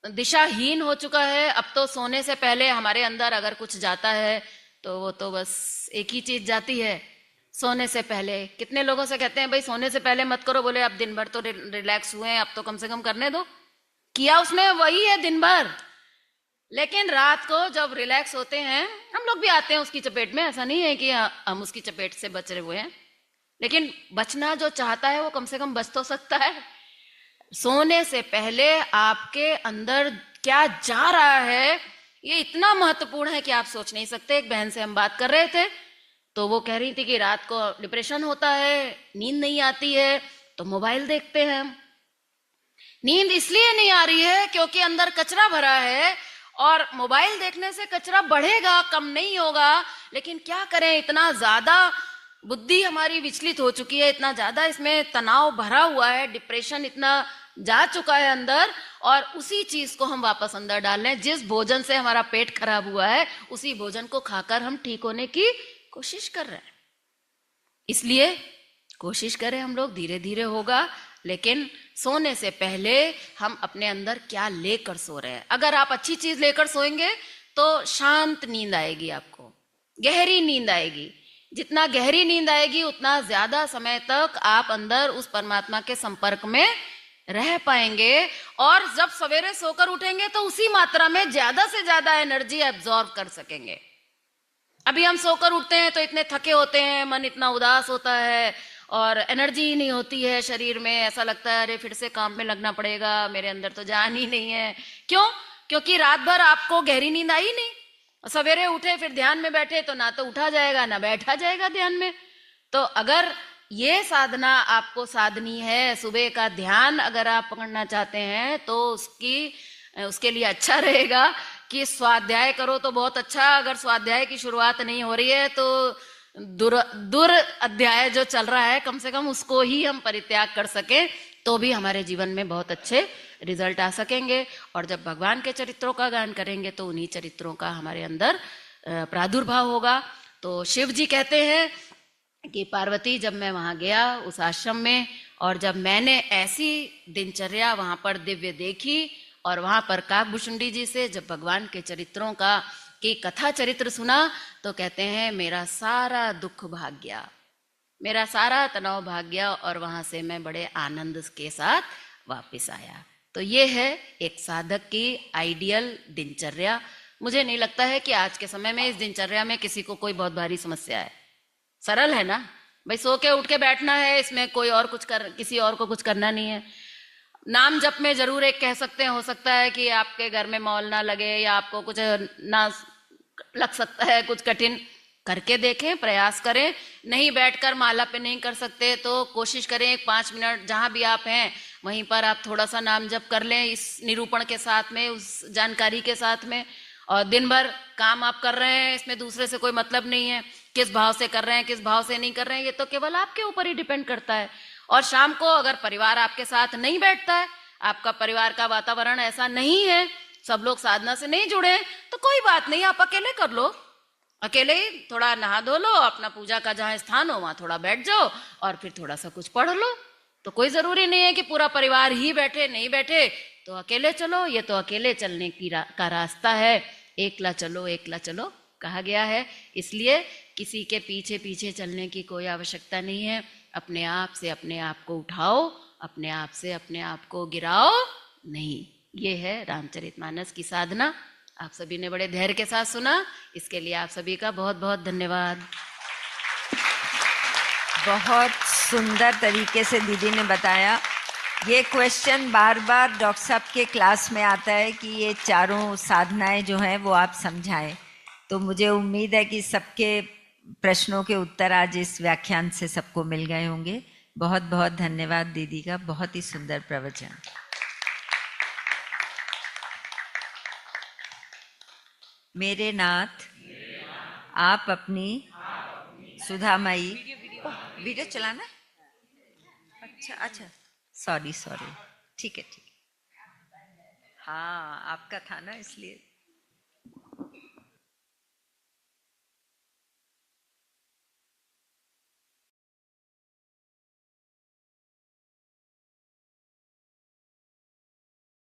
दिशाहीन हो चुका है। अब तो सोने से पहले हमारे अंदर अगर कुछ जाता है तो वो तो बस एक ही चीज जाती है, सोने से पहले। कितने लोगों से कहते हैं भाई सोने से पहले मत करो, बोले अब दिन भर तो रिलैक्स हुए हैं, अब तो कम से कम करने दो। किया उसने वही है दिन भर, लेकिन रात को जब रिलैक्स होते हैं, हम लोग भी आते हैं उसकी चपेट में, ऐसा नहीं है कि हम उसकी चपेट से बच रहे हुए हैं, लेकिन बचना जो चाहता है वो कम से कम बच तो सकता है। सोने से पहले आपके अंदर क्या जा रहा है ये इतना महत्वपूर्ण है कि आप सोच नहीं सकते। एक बहन से हम बात कर रहे थे तो वो कह रही थी कि रात को डिप्रेशन होता है, नींद नहीं आती है, तो मोबाइल देखते हैं हम। नींद इसलिए नहीं आ रही है क्योंकि अंदर कचरा भरा है, और मोबाइल देखने से कचरा बढ़ेगा, कम नहीं होगा। लेकिन क्या करें, इतना ज्यादा बुद्धि हमारी विचलित हो चुकी है, इतना ज्यादा इसमें तनाव भरा हुआ है, डिप्रेशन इतना जा चुका है अंदर, और उसी चीज को हम वापस अंदर डाल रहे हैं। जिस भोजन से हमारा पेट खराब हुआ है उसी भोजन को खाकर हम ठीक होने की कोशिश कर रहे हैं। इसलिए कोशिश करें हम लोग, धीरे धीरे होगा, लेकिन सोने से पहले हम अपने अंदर क्या लेकर सो रहे हैं। अगर आप अच्छी चीज लेकर सोएंगे तो शांत नींद आएगी, आपको गहरी नींद आएगी। जितना गहरी नींद आएगी उतना ज्यादा समय तक आप अंदर उस परमात्मा के संपर्क में रह पाएंगे, और जब सवेरे सोकर उठेंगे तो उसी मात्रा में ज्यादा से ज्यादा एनर्जी एब्जॉर्ब कर सकेंगे। अभी हम सोकर उठते हैं तो इतने थके होते हैं, मन इतना उदास होता है और एनर्जी ही नहीं होती है शरीर में, ऐसा लगता है अरे फिर से काम में लगना पड़ेगा, मेरे अंदर तो जान ही नहीं है। क्यों? क्योंकि रात भर आपको गहरी नींद आई नहीं, सवेरे उठे फिर ध्यान में बैठे तो ना तो उठा जाएगा ना बैठा जाएगा ध्यान में। तो अगर ये साधना आपको साधनी है, सुबह का ध्यान अगर आप पकड़ना चाहते हैं तो उसके लिए अच्छा रहेगा कि स्वाध्याय करो तो बहुत अच्छा। अगर स्वाध्याय की शुरुआत नहीं हो रही है तो दूर अध्याय जो चल रहा है कम से कम उसको ही हम परित्याग कर सके तो भी हमारे जीवन में बहुत अच्छे रिजल्ट आ सकेंगे। और जब भगवान के चरित्रों का गान करेंगे तो उन्हीं चरित्रों का हमारे अंदर प्रादुर्भाव होगा। तो शिव जी कहते हैं कि पार्वती, जब मैं वहां गया उस आश्रम में, और जब मैंने ऐसी दिनचर्या वहां पर दिव्य देखी, और वहां पर काकभूषुंडी जी से जब भगवान के चरित्रों की कथा चरित्र सुना, तो कहते हैं मेरा सारा दुख भाग गया, मेरा सारा तनाव भाग गया, और वहां से मैं बड़े आनंद के साथ वापस आया। तो ये है एक साधक की आइडियल दिनचर्या। मुझे नहीं लगता है कि आज के समय में इस दिनचर्या में किसी को कोई बहुत भारी समस्या है। सरल है ना भाई, सो के उठ के बैठना है, इसमें कोई और किसी और को कुछ करना नहीं है। नाम जप में जरूर एक कह सकते हैं, हो सकता है कि आपके घर में मौल ना लगे या आपको कुछ ना लग सकता है, कुछ कठिन करके देखें, प्रयास करें। नहीं बैठकर माला पे नहीं कर सकते तो कोशिश करें 5 मिनट जहां भी आप हैं वहीं पर आप थोड़ा सा नाम जप कर लें, इस निरूपण के साथ में, उस जानकारी के साथ में। और दिन भर काम आप कर रहे हैं, इसमें दूसरे से कोई मतलब नहीं है, किस भाव से कर रहे हैं किस भाव से नहीं कर रहे हैं ये तो केवल आपके ऊपर ही डिपेंड करता है। और शाम को अगर परिवार आपके साथ नहीं बैठता है, आपका परिवार का वातावरण ऐसा नहीं है, सब लोग साधना से नहीं जुड़े हैं, तो कोई बात नहीं, आप अकेले कर लो, अकेले ही थोड़ा नहा धो लो, अपना पूजा का जहां स्थान हो वहां थोड़ा बैठ जाओ और फिर थोड़ा सा कुछ पढ़ लो। तो कोई जरूरी नहीं है कि पूरा परिवार ही बैठे, नहीं बैठे तो अकेले चलो, ये तो अकेले चलने का रास्ता है, एकला चलो एकला चलो कहा गया है। इसलिए किसी के पीछे पीछे चलने की कोई आवश्यकता नहीं है। अपने आप से अपने आप को उठाओ, अपने आप से अपने आप को गिराओ नहीं। ये है रामचरितमानस की साधना। आप सभी ने बड़े धैर्य के साथ सुना, इसके लिए आप सभी का बहुत बहुत धन्यवाद। बहुत सुंदर तरीके से दीदी ने बताया। ये क्वेश्चन बार बार डॉक्टर साहब के क्लास में आता है कि ये चारों साधनाएं जो हैं वो आप समझाएं, तो मुझे उम्मीद है कि सबके प्रश्नों के उत्तर आज इस व्याख्यान से सबको मिल गए होंगे। बहुत बहुत धन्यवाद दीदी का, बहुत ही सुंदर प्रवचन। मेरे नाथ, आप अपनी सुधामयी वीडियो चलाना। अच्छा अच्छा, सॉरी, ठीक है। हाँ, आपका था ना इसलिए।